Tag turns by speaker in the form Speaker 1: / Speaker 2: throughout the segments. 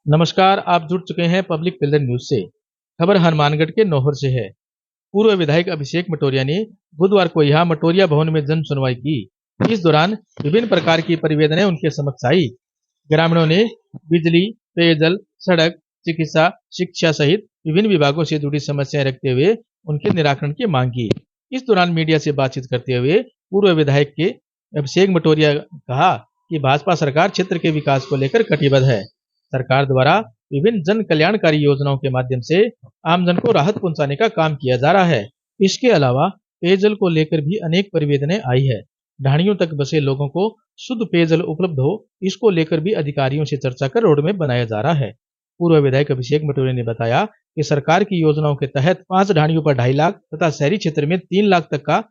Speaker 1: नमस्कार, आप जुड़ चुके हैं पब्लिक पिलर न्यूज से। खबर हनुमानगढ़ के नौहर से है। पूर्व विधायक अभिषेक मटोरिया ने बुधवार को यहाँ मटोरिया भवन में जन सुनवाई की। इस दौरान विभिन्न प्रकार की परिवेदनाएं उनके समक्ष आई। ग्रामीणों ने बिजली, पेयजल, सड़क, चिकित्सा, शिक्षा सहित विभिन्न विभागों से जुड़ी समस्याएं रखते हुए उनके निराकरण की मांग की। इस दौरान मीडिया से बातचीत करते हुए पूर्व विधायक के अभिषेक मटोरिया कहा कि भाजपा सरकार क्षेत्र के विकास को लेकर कटिबद्ध है। सरकार द्वारा विभिन्न जन कल्याणकारी योजनाओं के माध्यम से आमजन को राहत पहुंचाने का काम किया जा रहा है। इसके अलावा पेयजल को लेकर भी अनेक परिवेदनाएं आई है। ढाणियों तक बसे लोगों को शुद्ध पेयजल उपलब्ध हो, इसको लेकर भी अधिकारियों से चर्चा कर रोड मैप बनाया जा रहा है। पूर्व विधायक अभिषेक मटोरिया ने बताया कि सरकार की योजनाओं के तहत 5 ढाणियों पर 2.5 लाख तथा शहरी क्षेत्र में 3 लाख तक का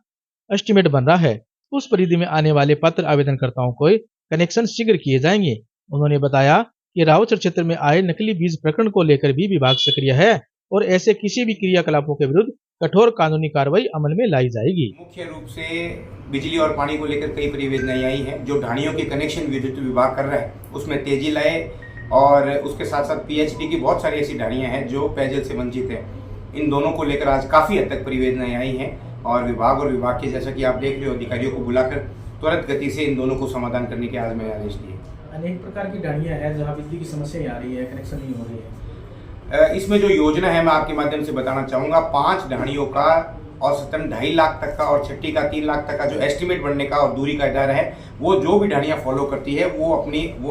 Speaker 1: एस्टीमेट बन रहा है। उस परिधि में आने वाले पात्र आवेदनकर्ताओं को कनेक्शन शीघ्र किए जाएंगे। उन्होंने बताया कि राउचर क्षेत्र में आए नकली बीज प्रकरण को लेकर भी विभाग सक्रिय है और ऐसे किसी भी क्रियाकलापों के विरुद्ध कठोर कानूनी कार्रवाई अमल में लाई जाएगी।
Speaker 2: मुख्य रूप से बिजली और पानी को लेकर कई परियोजनाएं आई हैं। जो ढाणियों के कनेक्शन विद्युत विभाग कर रहा है उसमें तेजी लाए और उसके साथ साथ पीएचडी की बहुत सारी ऐसी ढाणियां हैं जो पेयजल से वंचित है। इन दोनों को लेकर आज काफी हद तक परियोजनाएं आई हैं और विभाग के जैसा कि आप देख रहे हो अधिकारियों को बुलाकर त्वरित गति से इन दोनों को समाधान करने के आज मैंने आदेश दिए।
Speaker 3: अनेक प्रकार की ढाणियां हैं जहां बिजली की समस्या आ रही है, कनेक्शन नहीं हो रही है।
Speaker 2: इसमें जो योजना है मैं आपके माध्यम से बताना चाहूंगा। 5 ढाणियों का औसतन 2.5 लाख तक का और छठी का 3 लाख तक का जो एस्टीमेट बनने का और दूरी का दायरा है, वो जो भी ढाणियां फॉलो करती है वो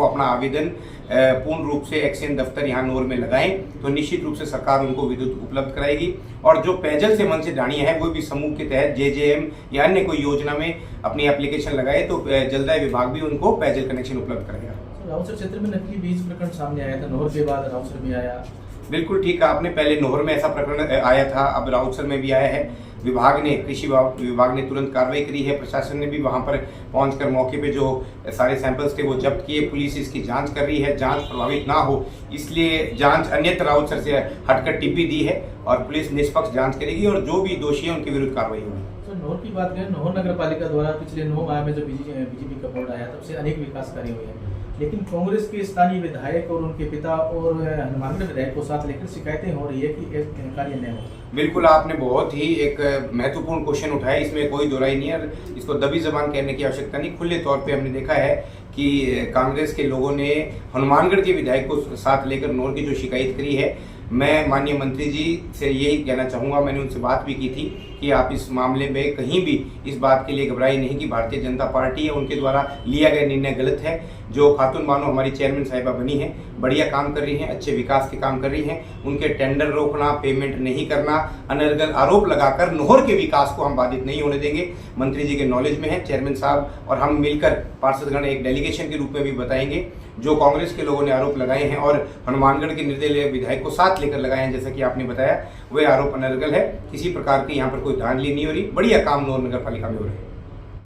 Speaker 2: अपना आवेदन पूर्ण रूप से एक्सचेंज दफ्तर यहाँ नोर में लगाएं तो निश्चित रूप से सरकार उनको विद्युत उपलब्ध कराएगी। और जो पेयजल से वंचित ढाणियां हैं वो भी समूह के तहत जेजेएम या अन्य कोई योजना में अपनी एप्लीकेशन लगाए तो जलदाय विभाग भी उनको पेयजल कनेक्शन उपलब्ध करेगा।
Speaker 3: राउचर क्षेत्र में नकली बीज प्रकरण सामने आया था, नोहर के बाद राउचर में आया।
Speaker 2: बिल्कुल ठीक है, आपने पहले नोहर में ऐसा प्रकरण आया था, अब राउचर में भी आया है। कृषि विभाग ने तुरंत कार्रवाई करी है। प्रशासन ने भी वहां पर पहुंचकर मौके पे जो सारे सैंपल्स थे वो जब्त किए। पुलिस इसकी जांच कर रही है। जांच प्रभावित ना हो इसलिए जांच अन्यत्र राउचर से हटकर टिप्पी दी है और पुलिस निष्पक्ष जांच करेगी और जो भी दोषी है उनके विरुद्ध कार्रवाई होगी।
Speaker 3: तो नोहर की बात करें, नोहर नगर पालिका द्वारा पिछले 9 माह में जो बीजेपी का बोर्ड आया तब से अनेक विकास कार्य हुए हैं, लेकिन कांग्रेस के स्थानीय विधायक और उनके पिता और हनुमानगढ़ विधायक को साथ लेकर शिकायतें हो रही है कि कार्य नहीं हो।
Speaker 2: बिल्कुल, आपने बहुत ही एक महत्वपूर्ण क्वेश्चन उठाया, इसमें कोई दोराई नहीं है। इसको दबी जबान कहने की आवश्यकता नहीं। खुले तौर पे हमने देखा है कि कांग्रेस के लोगों ने हनुमानगढ़ के विधायक को साथ लेकर नोहर की जो शिकायत करी है, मैं माननीय मंत्री जी से यही कहना चाहूँगा, मैंने उनसे बात भी की थी कि आप इस मामले में कहीं भी इस बात के लिए घबराई नहीं कि भारतीय जनता पार्टी है उनके द्वारा लिया गया निर्णय गलत है। जो खातून बानो हमारी चेयरमैन साहिबा बनी है, बढ़िया काम कर रही हैं, अच्छे विकास के काम कर रही हैं। उनके टेंडर रोकना, पेमेंट नहीं करना, अनर्गल आरोप लगाकर नोहर के विकास को हम बाधित नहीं होने देंगे। मंत्री जी के नॉलेज में है, चेयरमैन साहब और हम मिलकर पार्षदगण एक डेलीगेशन के रूप में भी बताएंगे। जो कांग्रेस के लोगों ने आरोप लगाए हैं और हनुमानगढ़ के निर्दलीय विधायक को साथ लेकर लगाए हैं, जैसा कि आपने बताया, वे आरोप अनर्गल है। किसी प्रकार की यहाँ पर कोई धांधली नहीं हो रही। बढ़िया काम नोहर नगर पालिका में हो रहा है।